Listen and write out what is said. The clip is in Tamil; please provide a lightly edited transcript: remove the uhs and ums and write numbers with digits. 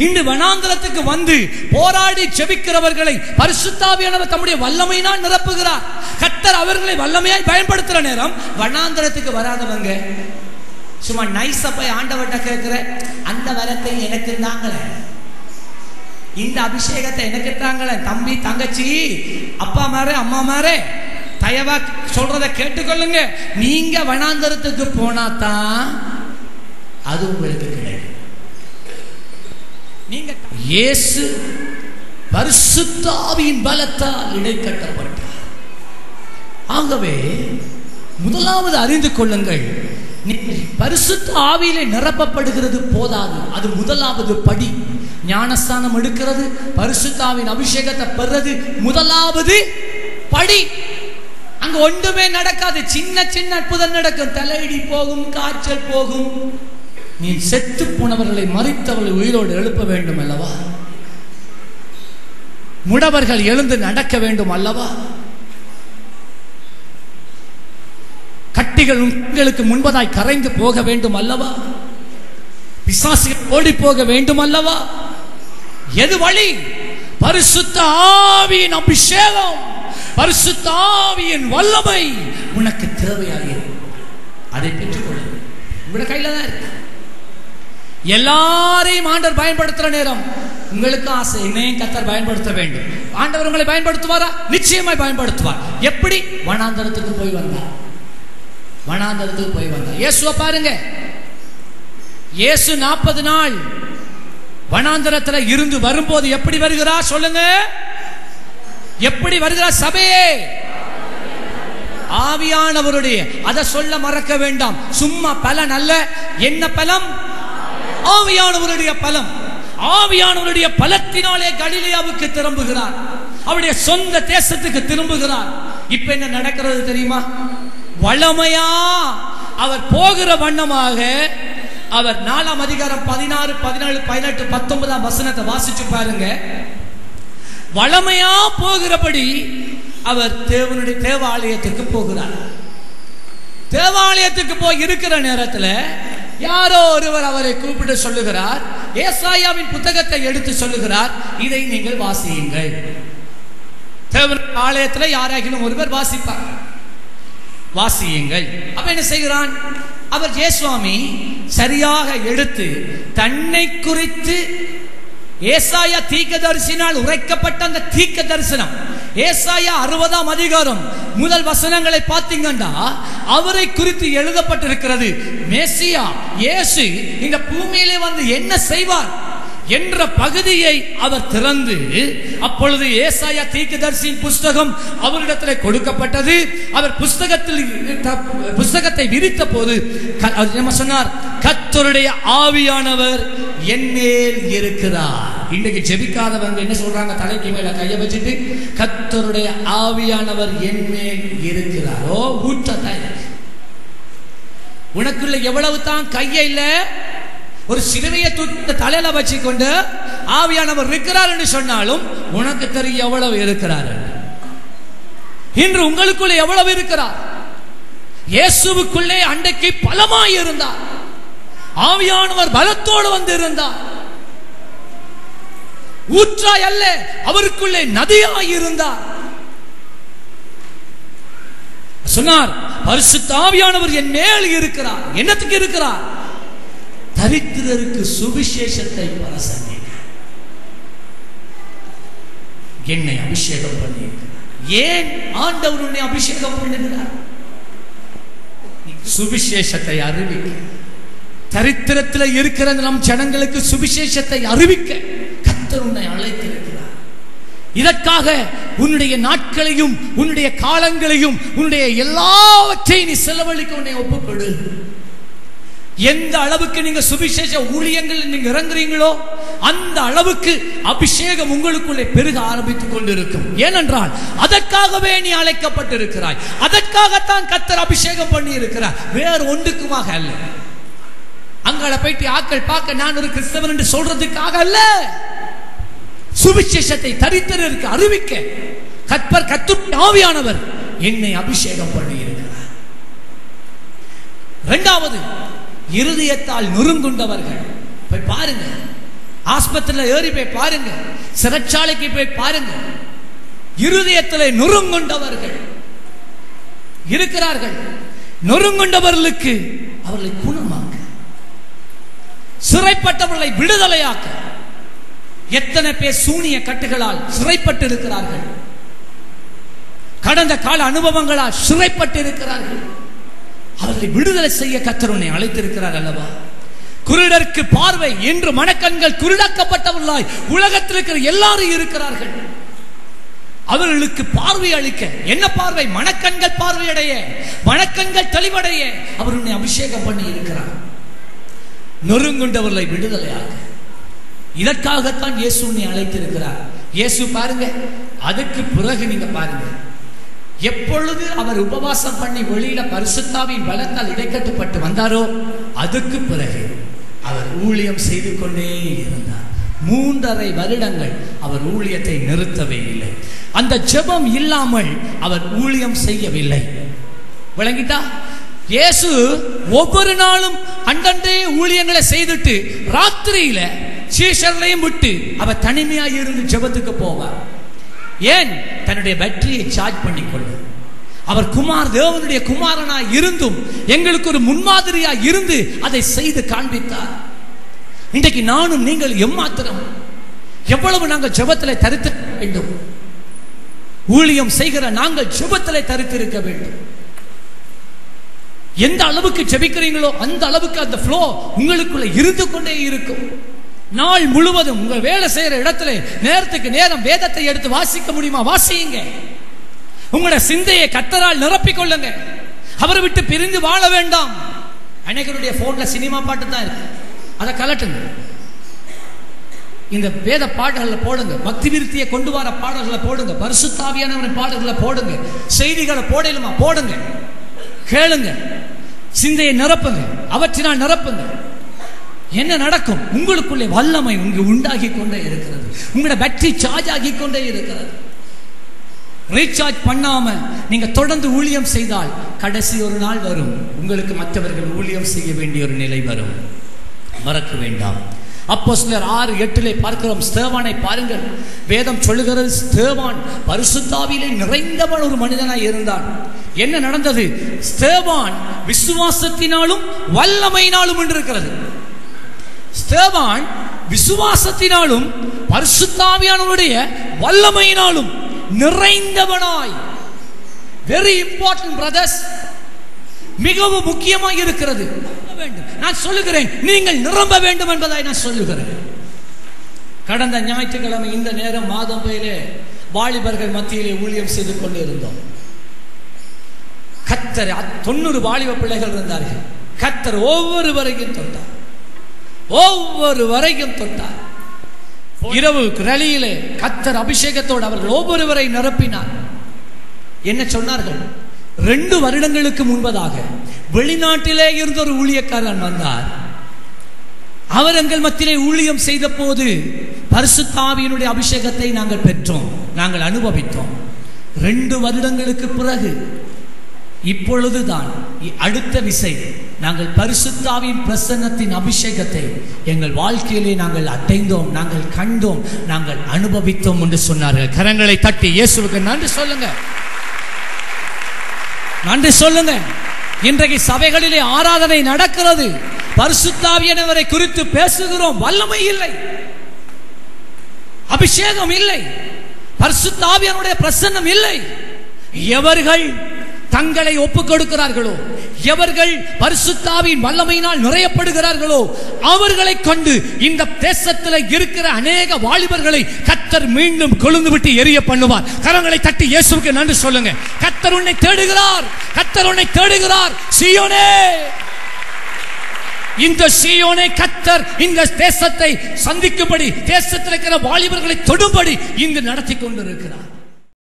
இந்த வனாந்தரத்துக்கு வந்து போராடி ஜெபிக்கிறவர்களை பரிசுத்த ஆவியானவர் தம்முடைய வல்லமையினால் நிரப்புகிறார். கர்த்தர் அவர்களை வல்லமையாய் பயன்படுத்துற நேரம் வனாந்தரத்துக்கு வராதவங்க சும்மா நைஸா போய் ஆண்டவர்கிட்ட கேட்கிற அந்த வரத்தை எனக்கு தாங்களே, இந்த அபிஷேகத்தை எனக்கு தாங்களே, தம்பி தங்கச்சி அப்பா மாரே அம்மா மாரே தயவா சொல்றத கேட்டுக்கொள்ளுங்க. நீங்க வனாந்தரத்துக்கு போனாதான் அது உங்களுக்கு கிடைக்கும். நீங்க இயேசு பரிசுத்த ஆவியின் பலத்தால் இடைக்கட்டப்பட்டார். ஆகவே முதலாவது அறிந்து கொள்ளுங்கள், பரிசுத்த ஆவியிலே நிரப்பப்படுகிறது போதாது. அது முதலாவது படி. ஞானஸ்தானம் எடுக்கிறது, பரிசுத்த ஆவியின் அபிஷேகத்தை பெறுறது முதலாவது படி. அங்க ஒன்றுமே நடக்காது. சின்ன சின்ன அற்புதம் நடக்கும். தலையிடி போகும், காய்ச்சல் போகும். நீ செத்து போனவர்களை மரித்தவர்களை உயிரோடு எழுப்ப வேண்டும் அல்லவா? முடவர்கள் எழுந்து நடக்க வேண்டும் அல்லவா? கட்டிகள் உங்களுக்கு முன்பதாய் கரைந்து போக வேண்டும் அல்லவா? பிசாசுகள் ஓடி போக வேண்டும் அல்லவா? எது வழி? பரிசுத்த ஆவியின் அபிஷேகம், பரிசுத்த ஆவியின் வல்லமை உனக்கு தேவையாகிறது. அதை பெற்றுக்கொள்ள உங்களுடைய கையில தான் இருக்கு. எல்லாரையும் ஆண்டவர் பயன்படுத்துற நேரம் உங்களுக்கு ஆசை, என்னையும் கர்த்தர் பயன்படுத்த வேண்டும். ஆண்டவர் உங்களை பயன்படுத்துவாரா? நிச்சயமாய் பயன்படுத்துவார். எப்படி? வனாந்தரத்துக்கு போய் வந்தார். வனாந்தரத்துக்கு போய் வந்தார். இயேசுவை பாருங்க. இயேசு 40 நாள் வனாந்தரத்தில் இருந்து வரும்போது எப்படி வருகிறார் சொல்லுங்க? எப்படி வருகிறார்? சபையே ஆவியானவருடைய, அதை சொல்ல மறக்க வேண்டாம். சும்மா பலன் அல்ல. என்ன பலம்? ஆவியானவருடைய பலம். ஆவியானவருடைய பலத்தினாலே கலிலேயாவுக்கு திரும்புகிறார். அவருடைய சொந்த தேசத்துக்கு திரும்புகிறார். இப்ப என்ன நடக்கிறது தெரியுமா? வல்லமையா அவர் போகிற வண்ணமாக அவர் 4ஆம் அதிகாரம் 16, 17, 18, 19 வசனத்தை வாசிச்சு பாருங்க. வல்லமையா போகிறபடி அவர் தேவனுடைய தேவாலயத்துக்கு போகிறார். தேவாலயத்துக்கு போய் இருக்கிற நேரத்தில் யாரோ ஒருவர் அவரை கூப்பிட்டு சொல்லுகிறார், ஏசாயாவின் புத்தகத்தை எடுத்து சொல்லுகிறார், இதை நீங்கள் வாசியுங்கள். தேவனுடைய ஆலயத்தில் யாராகிலும் ஒருவர் வாசிப்பார், வாசியுங்கள். அப்ப என்ன செய்கிறான் அவர்? ஜேசுவாமி சரியாக எடுத்து தன்னை குறித்து ஏசாயா தீர்க்கதரிசினால் உரைக்கப்பட்ட அந்த தீர்க்க தரிசனம், ஏசாயா 60ஆம் அதிகாரம் முதல் வசனங்களை பார்த்தீங்கன்னா அவரை குறித்து எழுதப்பட்டிருக்கிறது. மேசியா இயேசு இந்த பூமியிலே வந்து என்ன செய்வார் என்ற பகுதியை அவர் திறந்து, அப்பொழுது ஏசாயா தீர்க்கதரிசியின் புஸ்தகம் அவரிடத்தில் கொடுக்கப்பட்டது. அவர் புஸ்தகத்தை விரித்த போது சொன்னார், கர்த்தருடைய ஆவியானவர் என் மேல் இருக்கிறார். இன்றைக்கு ஜெபிக்காதவங்க என்ன சொல்றாங்க? தலைக்கு மேல கையை வச்சுட்டு கர்த்தருடைய ஆவியானவர் என் மேல் இருக்கிறார். ஓ ஊற்றத்தாய், உனக்குள்ள எவ்வளவு தான் கையில ஒரு சிலுவையை தூக்கி தலையில வச்சுக்கொண்டு ஆவியானவர் இருக்கிறார் என்று சொன்னாலும் உனக்கு தெரியும் எவ்வளவு இருக்கிறார். இன்று உங்களுக்குள்ளே எவ்வளவு இருக்கிறார்? இயேசுவுக்குள்ளே அன்றைக்கு பலமாய் இருந்தார். ஆவியானவர் பலத்தோடு வந்து இருந்தார். ஊற்றாய் அல்ல, அவருக்குள்ளே நதியாய் இருந்தார். சொன்னார், பரிசுத்த ஆவியானவர் என் மேல் இருக்கிறார். என்னத்துக்கு இருக்கிறார்? தரித்திரருக்கு சுவிசேஷத்தை பிரசங்கிக்க என்னை அபிஷேகம் பண்ணியிருக்கிறார். ஏன் ஆண்டவர் உன்னை அபிஷேகம் பண்ணுகிறார்? சுவிசேஷத்தை அறிவிக்க, தரித்திரத்தில் இருக்கிற நம் ஜனங்களுக்கு சுவிசேஷத்தை அறிவிக்க கர்த்தர் உன்னை அழைத்திருக்கிறார். இதற்காக உன்னுடைய நாட்களையும் உன்னுடைய காலங்களையும் உன்னுடைய எல்லாவற்றையும் நீ செலவழிக்க உன்னை ஒப்புக்கொடு. எந்த அளவுக்கு நீங்க சுவிசேஷ ஊழியங்கள் நீங்க இறங்குறீங்களோ அந்த அளவுக்கு அபிஷேகம் உங்களுக்குள்ளே பெருக ஆரம்பித்துக் கொண்டிருக்கும். ஏனென்றால் அதற்காகவே நீ அழைக்கப்பட்டிருக்கிறாய். அதற்காகத்தான் கர்த்தர் அபிஷேகம் பண்ணி இருக்கிறார், வேறு ஒன்றுக்குமாக அல்ல. அங்கால போயிட்டு ஆக்கள் பார்க்க நான் ஒரு கிறிஸ்தவன் என்று சொல்றதுக்காக அல்ல. சுவிசேஷத்தை தரித்திரருக்கு அறிவிக்க கர்த்தர் ஆவியானவர் என்னை அபிஷேகம் பண்ணி இருக்கிறார். இரண்டாவது, இருதயத்தால் நொறுங்குண்டவர்கள் போய் பாருங்க. ஆஸ்பத்திரியில் ஏறி போய் பாருங்க, சிறைச்சாலைக்கு போய் பாருங்க, இருதயத்தில் நொறுங்குண்டவர்கள் இருக்கிறார்கள். நொறுங்குண்டவர்களுக்கு அவர்களை குணமாக்க, சிறைப்பட்டவர்களை விடுதலையாக்க. எத்தனை பேர் சூனிய கட்டுகளால் சிறைப்பட்டு இருக்கிறார்கள், கடந்த கால அனுபவங்களால் சிறைப்பட்டு இருக்கிறார்கள். அவர்களை விடுதலை செய்ய கர்த்தர் உன்னை அழைத்திருக்கிறார் அல்லவா? குருடருக்கு பார்வை என்று மனக்கண்கள் குருடாக்கப்பட்டவர்களாய் உலகத்தில் இருக்கிற எல்லாரும் இருக்கிறார்கள். அவர்களுக்கு பார்வை அளிக்க, என்ன பார்வை? மனக்கண்கள் பார்வையடைய, மனக்கண்கள் தெளிவடைய அவர் உன்னை அபிஷேகம் பண்ணி இருக்கிறார். நொறுங்குண்டவர்களை விடுதலையாக. இதற்காகத்தான் இயேசு உன்னை அழைத்திருக்கிறார். இயேசு பாருங்க, அதுக்கு பிறகு நீங்க பாருங்க, எப்பொழுது அவர் உபவாசம் பண்ணி வெளியில பரிசுத்தாவின் பலத்தால் இடைக்கட்டுப்பட்டு வந்தாரோ அதுக்கு பிறகு அவர் ஊழியம் செய்து கொண்டே இருந்தார். 3.5 வருடங்கள் அவர் ஊழியத்தை நிறுத்தவே இல்லை. அந்த ஜெபம் இல்லாமல் அவர் ஊழியம் செய்யவில்லை. விளங்கிட்டா? இயேசு ஒவ்வொரு நாளும் அண்டண்டே ஊழியங்களை செய்துட்டு ராத்திரியில சீஷர்களையும் விட்டு அவர் தனிமையாக இருந்து ஜெபத்துக்கு போவார். ஏன்? தன்னுடைய பேட்டரியை சார்ஜ் பண்ணிக்கொள்ள. அவர் தேவனுடைய குமாரனாய் இருந்தும் எங்களுக்கு ஒரு முன்மாதிரியா இருந்து அதை செய்து காண்பித்தார். இன்றைக்கு நானும் நீங்கள் எம்மாத்திரம் எவ்வளவு நாங்கள் ஜெபத்தில் தரித்து வேண்டும். ஊழியம் செய்கிற நாங்கள் ஜெபத்தில் தரித்திருக்க வேண்டும். எந்த அளவுக்கு ஜெபிக்கிறீங்களோ அந்த அளவுக்கு அந்த ஃப்ளோ உங்களுக்குள்ள இருந்து கொண்டே இருக்கும். நாள் முழுவதும் உங்க வேலை செய்யற இடத்துல நேரத்துக்கு நேரம் வேதத்தை எடுத்து வாசிக்க முடியுமா? வாசியுங்க. உங்களோட சிந்தையை கர்த்தரால் நிரப்பிக் கொள்ளுங்க. அவரை விட்டு பிரிந்து வாழ வேண்டாம். அநேகருடைய போன்ல சினிமா பாட்டு தான் இருக்கு, அதை கலட்டுங்க. இந்த வேத பாடல்களை போடுங்க, பக்தி விருத்தியை கொண்டு வர பாடல்களை போடுங்க, பரிசுத்த ஆவியானவரின் பாடல்களை போடுங்க, செய்திகளை போடலுமா போடுங்க, கேளுங்க, சிந்தையை நிரப்புங்க, அவற்றினால் நிரப்புங்க. என்ன நடக்கும்? உங்களுக்குள்ளே வல்லமை உண்டாகி கொண்டே இருக்கிறது. உங்களோட பேட்டரி சார்ஜ் ஆகி கொண்டே இருக்கிறது. ரீசார்ஜ் பண்ணாம நீங்க தொடர்ந்து ஊழியம் செய்தால் கடைசி ஒரு நாள் வரும், உங்களுக்கு மற்றவர்கள் ஊழியம் செய்ய வேண்டிய ஒரு நிலை வரும். மறக்க வேண்டாம். அப்போஸ்தலர் 6:8 பார்க்கிறோம். ஸ்தேவானை பாருங்கள். வேதம் சொல்லுகிறது, ஸ்தேவான் பரிசுத்தாவிலே நிறைந்தவன் ஒரு மனிதனாய் இருந்தான். என்ன நடந்தது? ஸ்தேவான் விசுவாசத்தினாலும் வல்லமையினாலும் என்று இருக்கிறது. ஸ்தேவான் விசுவாசத்தினாலும் பரிசுத்தாவியானவருடைய வல்லமையினாலும் நிறைந்தவனாய். வெரி இம்பார்ட்டன்ட் பிரதர்ஸ், மிகவும் முக்கியமாக இருக்கிறது. நான் சொல்லுகிறேன், நீங்கள் நிரம்ப வேண்டும் என்பதை நான் சொல்லுகிறேன். கடந்த ஞாயிற்றுக்கிழமை இந்த நேரம் மாதம்பையிலே வாலிபர்கள் மத்தியிலே ஊழியம் செய்து கொண்டு இருந்தோம். கர்த்தர் 90 வாலிப பிள்ளைகள் இருந்தார்கள். கர்த்தர் ஒவ்வொருவரையும் தொட்டார், ஒவ்வொருவரையும் தொட்டார். இரவு ரலியிலே கர்த்தர் அபிஷேகத்தோடு அவர்கள் ஒவ்வொருவரை நிரப்பினார். என்ன சொன்னார்கள்? 2 வருடங்களுக்கு முன்பதாக வெளிநாட்டிலே இருந்த ஒரு ஊழியக்காரன் வந்தார். அவர் எங்கள் மத்தியிலே ஊழியம் செய்த போது பரிசுத்த ஆவியினுடைய அபிஷேகத்தை நாங்கள் பெற்றோம், நாங்கள் அனுபவித்தோம். 2 வருடங்களுக்கு பிறகு இப்பொழுதுதான் அடுத்த விசை நாங்கள் பரிசுத்த ஆவியின் பிரசன்னத்தின் அபிஷேகத்தை எங்கள் வாழ்க்கையிலே நாங்கள் அடைந்தோம், நாங்கள் கண்டோம், நாங்கள் அனுபவித்தோம் என்று சொன்னார்கள். கரங்களை தட்டி இயேசுவுக்கு நன்றி சொல்லுங்க, நன்றி சொல்லுங்க. இன்றைக்கு சபைகளிலே ஆராதனை நடக்கிறது, பரிசுத்த ஆவியானவரை குறித்து பேசுகிறோம். வல்லமை இல்லை, அபிஷேகம் இல்லை, பரிசுத்த ஆவியானுடைய பிரசன்னம் இல்லை. எவர்கள் தங்களை ஒப்புக் கொடுக்கிறார்களோ, எவர்கள் பரிசுத்த ஆவியின் வல்லமையினால் நிறையப்படுகிறார்களோ அவர்களை கொண்டு இந்த தேசத்தில் இருக்கிற அநேக வாலிபர்களை கர்த்தர் மீண்டும் கொழுந்து விட்டு எரிய பண்ணுவார். கரங்களை தட்டி இயேசுவுக்கு நன்றி சொல்லுங்க. கர்த்தர் உன்னை தேடுகிறார், கர்த்தர் உன்னை தேடுகிறார். சீயோனே, இந்த சீயோனை கர்த்தர் இந்த தேசத்தை சந்திக்கும்படி, தேசத்தில் இருக்கிற வாலிபர்களை தொடும்படி இங்கு நடத்தி கொண்டிருக்கிறார்.